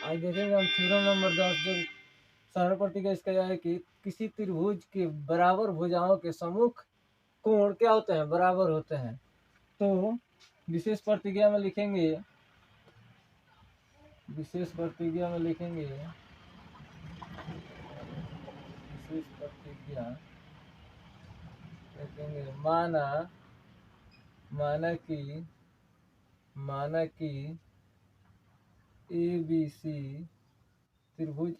आज देखेंगे हम थ्योरम नंबर 10 जो सरल प्रतिक्रिया इसका यह है कि किसी त्रिभुज के बराबर भुजाओं के सम्मुख कोण क्या होते हैं, बराबर होते हैं। तो विशेष प्रतिक्रिया में लिखेंगे, विशेष प्रतिक्रिया में लिखेंगे, विशेष प्रतिक्रिया लिखेंगे माना कि ABC त्रिभुज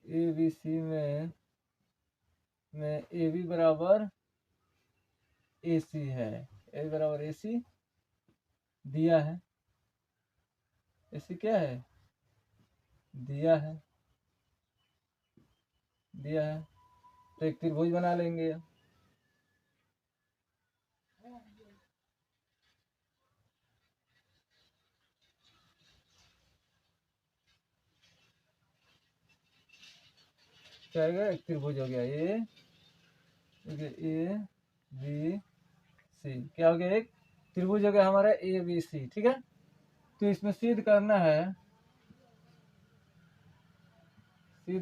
ABC में AB बराबर AC है, AB बराबर AC दिया है, AC क्या है, दिया है, तो एक त्रिभुज बना लेंगे। क्या आएगा, एक त्रिभुज हो गया A B C, क्या हो गया, एक त्रिभुज हो गया हमारा ABC। ठीक है, तो इसमें सिद्ध करना है कि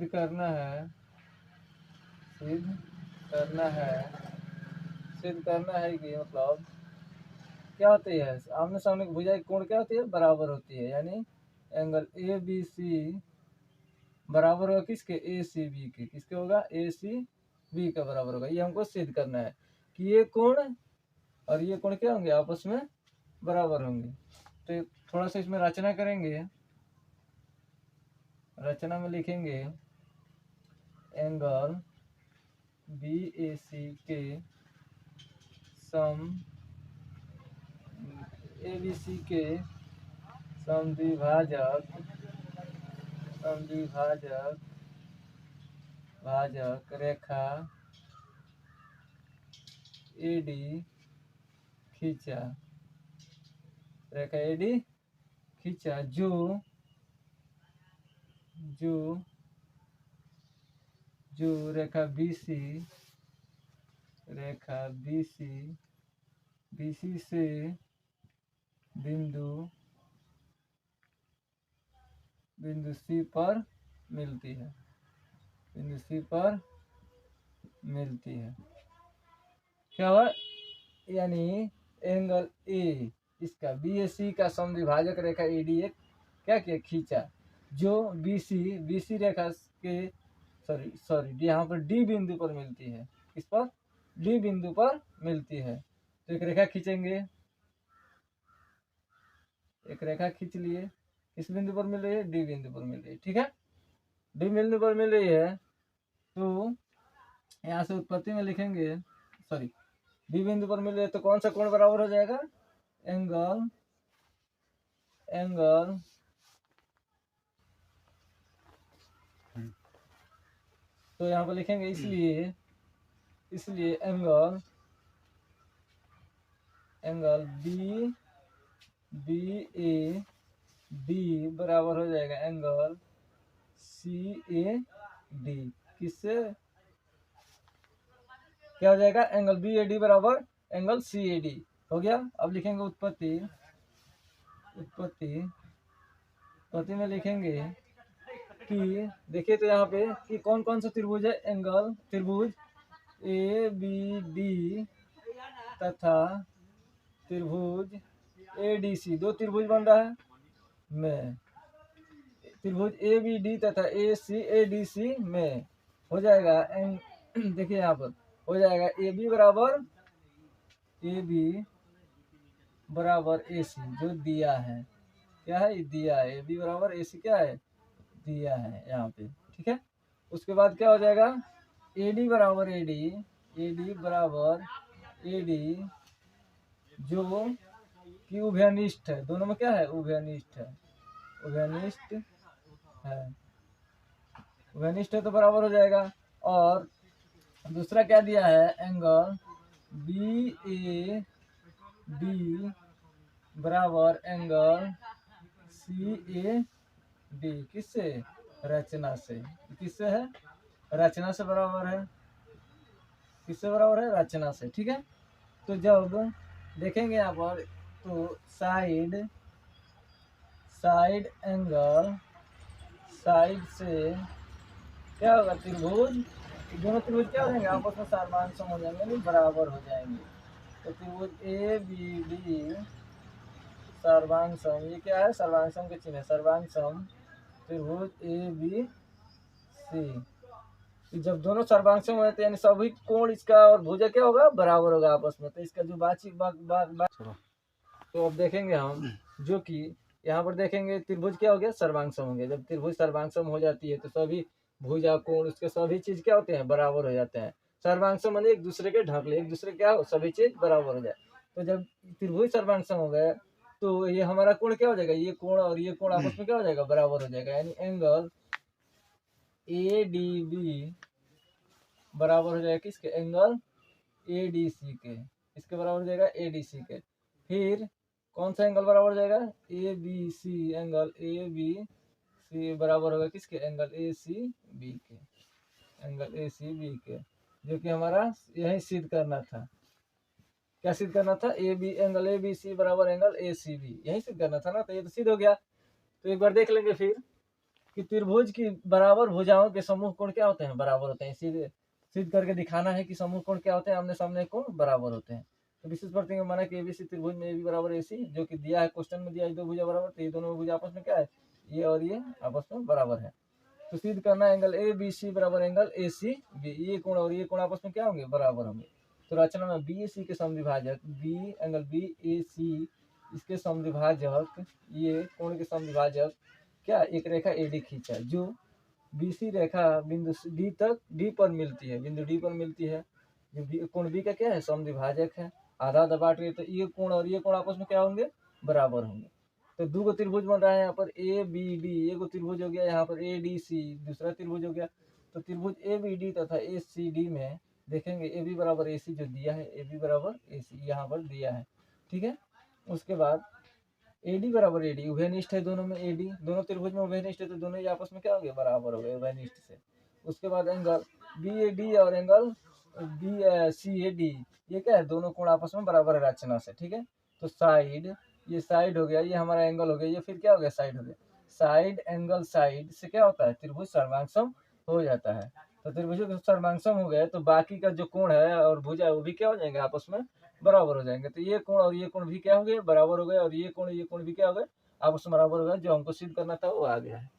मतलब क्या होती है, आमने सामने की भुजा की कोण क्या होती है, बराबर होती है, यानी एंगल ABC बराबर होगा किसके, ACB के। किसके होगा, ACB का बराबर होगा। ये हमको सिद्ध करना है कि ये कोण और ये कोण क्या होंगे, आपस में बराबर होंगे। तो थोड़ा सा इसमें रचना करेंगे, रचना में लिखेंगे एंगल BAC के सम ABC के समद्विभाजक रेखा AD खींचा जो रेखा BC से बिंदु C पर मिलती है, क्या हुआ, यानी एंगल A इसका BAC का समद्विभाजक रेखा AD एक क्या किया, खींचा, जो BC रेखा के सॉरी यहाँ पर D बिंदु पर मिलती है। किस पर, D बिंदु पर मिलती है। तो एक रेखा खींचेंगे, एक रेखा खींच लिए, किस बिंदु पर मिल रही है, D बिंदु पर मिल रही है। ठीक है, D बिंदु पर मिल रही है, तो यहाँ से उत्पत्ति में लिखेंगे, सॉरी D बिंदु पर मिल रही है, तो कौन सा कोण बराबर हो जाएगा, एंगल तो यहाँ पर लिखेंगे, इसलिए एंगल BAD बराबर हो जाएगा एंगल CAD। किससे, क्या हो जाएगा, एंगल BAD बराबर एंगल CAD हो गया। अब लिखेंगे उत्पत्ति में लिखेंगे कि देखिए तो यहाँ पे कि कौन कौन सा त्रिभुज है, त्रिभुज ABD तथा त्रिभुज ADC, दो त्रिभुज बन रहा है में, त्रिभुज ABD तथा ADC में हो जाएगा देखिए यहाँ पर हो जाएगा AB बराबर AC जो दिया है, क्या है, दिया है, AB बराबर AC क्या है, दिया है यहाँ पे। ठीक है, उसके बाद क्या हो जाएगा, AD बराबर AD जो कि उभयनिष्ठ है, दोनों में क्या है, उभयनिष्ठ है तो बराबर हो जाएगा। और दूसरा क्या दिया है, एंगल BAD बराबर एंगल CAD, किससे, रचना से, किससे है, रचना से बराबर है, किससे बराबर है, रचना से। ठीक है, तो जब देखेंगे यहाँ पर तो साइड साइड एंगल साइड से क्या होगा, त्रिभुज, दोनों त्रिभुज क्या हो जाएंगे, आपस में सर्वांग हो जाएंगे, नहीं बराबर हो जाएंगे। तो त्रिभुज ए बी डी सर्वांग सम, ये क्या है, सर्वांग सम के चिन्ह है, सर्वांग सम त्रिभुज ए बी सी। जब दोनों सर्वांग सम होते हैं यानी सभी कोण इसका और भुजा क्या होगा, बराबर होगा आपस में। तो इसका जो तो अब देखेंगे हम जो कि यहाँ पर देखेंगे त्रिभुज क्या हो गया, सर्वांगसम हो गया। जब त्रिभुज सर्वांगसम हो जाती है तो सभी भुजा कोण उसके सभी चीज क्या होते हैं, बराबर हो जाते हैं। सर्वांगसम माने एक दूसरे के ढक ले, एक दूसरे क्या हो, सभी चीज बराबर हो जाए। तो जब त्रिभुज सर्वांगसम हो गए तो ये हमारा कोण क्या हो जाएगा, ये कोण और ये कोण आपस में क्या हो जाएगा, बराबर हो जाएगा। यानी एंगल ए डी बी बराबर हो जाएगा किसके, एंगल ए डी सी के, इसके बराबर हो जाएगा ए डी सी के। फिर कौन सा एंगल बराबर हो जाएगा, A B C, angle A B C बराबर होगा किसके, एंगल ए सी बी के, एंगल ए सी बी के, जो कि हमारा यही सिद्ध करना था। क्या सिद्ध करना था, A B angle A B C बराबर एंगल ए सी बी, यही सिद्ध करना था ना। तो ये तो सिद्ध हो गया। तो एक बार देख लेंगे फिर कि त्रिभुज की बराबर भुजाओं के समूह कोण क्या होते हैं, बराबर होते हैं। सीधे सिद्ध करके दिखाना है कि समूह कोण क्या होते हैं, आमने सामने कोण बराबर होते हैं। तो विशेष प्रति में माना कि एबीसी त्रिभुज में ए बी बराबर ए सी, जो कि दिया है क्वेश्चन में, दिया है दो भुजा बराबर, तो ये दोनों भुजा आपस में क्या है, ये और ये आपस में बराबर है। तो सिद्ध करना एंगल ए बी सी बराबर एंगल ए सी बी, ये कोण और ये कोण आपस में क्या होंगे, बराबर होंगे। तो रचना में बी ए सी के समविभाजक बी एंगल बी ए सी, इसके समविभाजक ये कोण के समविभाजक क्या, एक रेखा एडी खींचा जो बीसी रेखा बिंदु डी तक डी पर मिलती है, बिंदु डी पर मिलती है। जो कोण बी का क्या है, समद्विभाजक है, आधा आधा बांट रही है। तो ये कोण और ये कोण आपस में क्या होंगे, बराबर होंगे। तो दो गो त्रिभुज बन रहा है यहाँ पर ए बी डी, एक गो त्रिभुज हो गया, यहाँ पर ए डी सी दूसरा त्रिभुज हो गया। तो त्रिभुज ए बी डी तथा ए सी डी में देखेंगे ए बी बराबर ए सी जो दिया है, ए बी बराबर ए सी यहाँ पर दिया है, ठीक है। उसके बाद एडी बराबर एडी, उभयनिष्ठ है दोनों में, एडी दोनों त्रिभुज में उभयनिष्ठ है, तो दोनों ही आपस में क्या हो गए, बराबर हो गए उभयनिष्ठ से। उसके बाद एंगल बी ए डी और angle B C A D, ये क्या है, दोनों कोण आपस में बराबर है रचना से, ठीक है। तो साइड, ये साइड हो गया, ये हमारा एंगल हो गया, ये फिर क्या हो गया, साइड हो गया। साइड एंगल साइड से क्या होता है, त्रिभुज सर्वांगसम हो जाता है। तो त्रिभुज सर्वांगसम हो गए तो बाकी का जो कोण है और भुजा है वो भी क्या हो जाएंगे, आपस में बराबर हो जाएंगे। तो ये कोण और ये कोण भी क्या हो गए, बराबर हो गए, और ये कोण भी क्या हो गए, आपस में बराबर हो गए। जो हमको सिद्ध करना था वो आ गया है।